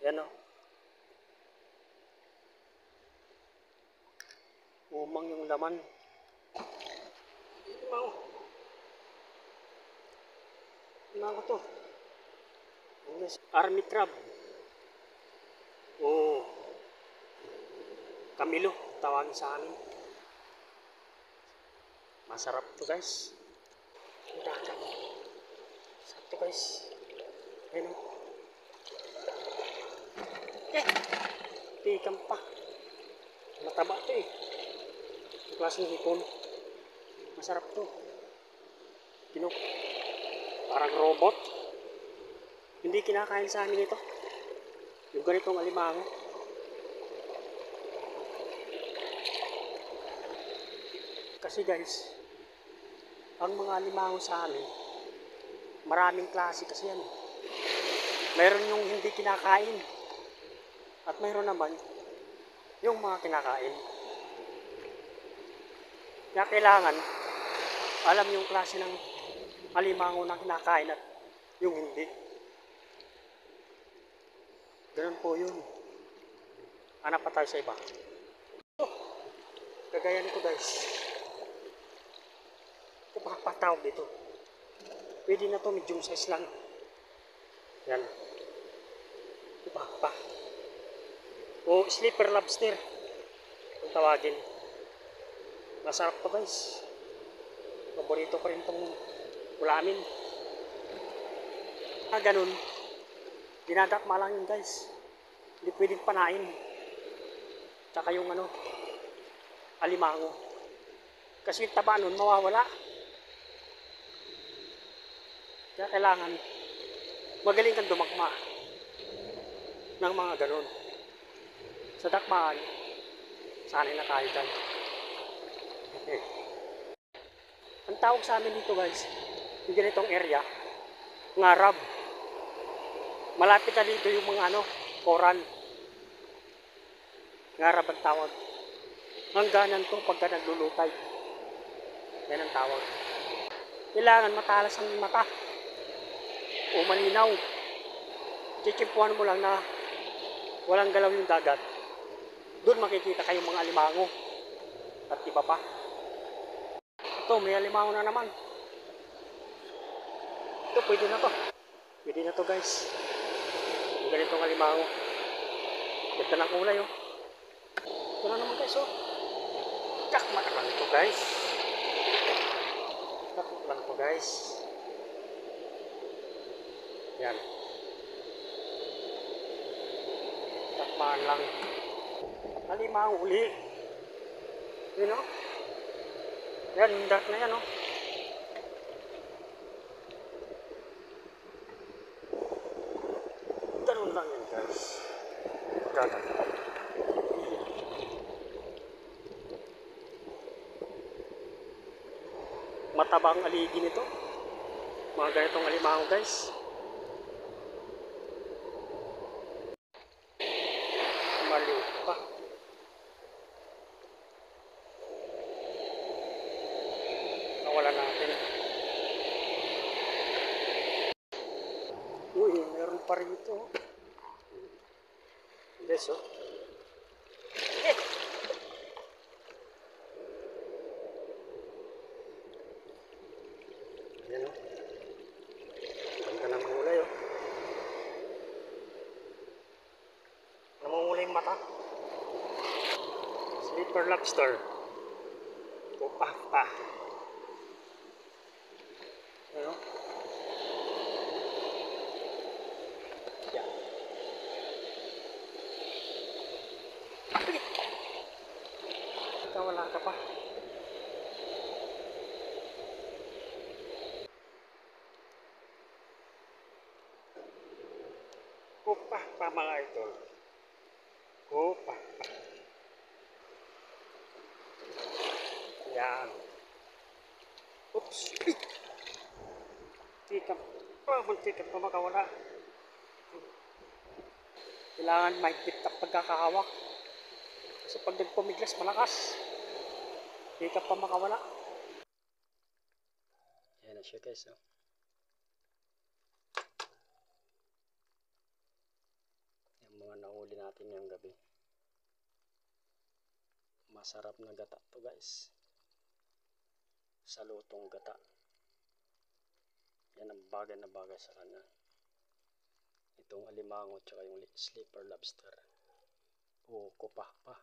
Yan o. Umang yung laman. Limango. Limango to. Army crab. Oo. Kamilo. Tawagin sa amin. Masarap to guys. Dagat. Sarap to guys. Ayun o. Tikam pa. Mataba to eh. Yung klaseng hipon. Masarap to. Pinok. Parang robot. Hindi kinakain sa amin ito. Yung ganitong alimango. Kasi guys, ang mga alimango sa amin, maraming klase kasi yan. Mayroon yung hindi kinakain. At mayroon naman yung mga kinakain. Kaya kailangan alam yung klase ng alimango na kinakain at yung hindi. Ganun po yun. Hanap pa tayo sa iba. Kagaya nito guys. Ito pakapatawag dito. Pwede na to, medium size lang. Yan. Ito pa. O sleeper lobster. Kung tawagin. Masarap to guys. Paborito ko rin itong ulamin. Ganun. Dinadakma lang yun guys. Hindi pwedeng panain. Tsaka yung alimango. Kasi yung taba nun mawawala. Kaya kailangan magaling kang dumakma ng mga ganun. Sa dakmaan, sanay na tayo dyan. Ang tawag sa amin dito guys, yung ganitong area, ngarab. Malapit na dito yung mga koran. Ngarab ang tawag. Hangganan to pagka naglulutay. Yan ang tawag. Kailangan matalas ang mata. O malinaw. Chikimpuan mo lang na walang galaw yung dagat. Doon makikita kayong mga alimango. At iba pa. Ito, may alimango na naman. Ito, pwede na to. Pwede na to guys. Yung ganitong alimango. Ganda ng kulay oh. Ito na naman guys oh. Kakmat lang to guys. Kakmat lang to guys. Yan. Takmaan lang. Alimango uli. Yun o. Yan, dark na yan o. Ganun lang yan guys. Dagat. Matabang aligi nito. Mga ganitong alimango guys. Maliit pa. Nawala natin. Uy, meron pa rin ito. Yes, oh. Yan, oh. Ganda ng kulay, oh. Namumula yung mata. Sleeper lobster. Pupa pa. Ano? Yan. Ikaw wala ka pa. Pupa pa mga idol. Pupa pa. Yan. Oops. Tikap. Muntikan pa makawala. Kailangan mahigpit ang pagkakahawak. Kasi pag nagpumiglas malakas. Tikap pa makawala. Yan na siya guys. Oh. Yan mo. din natin ngayong gabi. Masarap na gata to guys. Sa lutong gata. Yan ang bagay na bagay sa kanya. Itong alimango tsaka yung sleeper lobster. O kupa pa.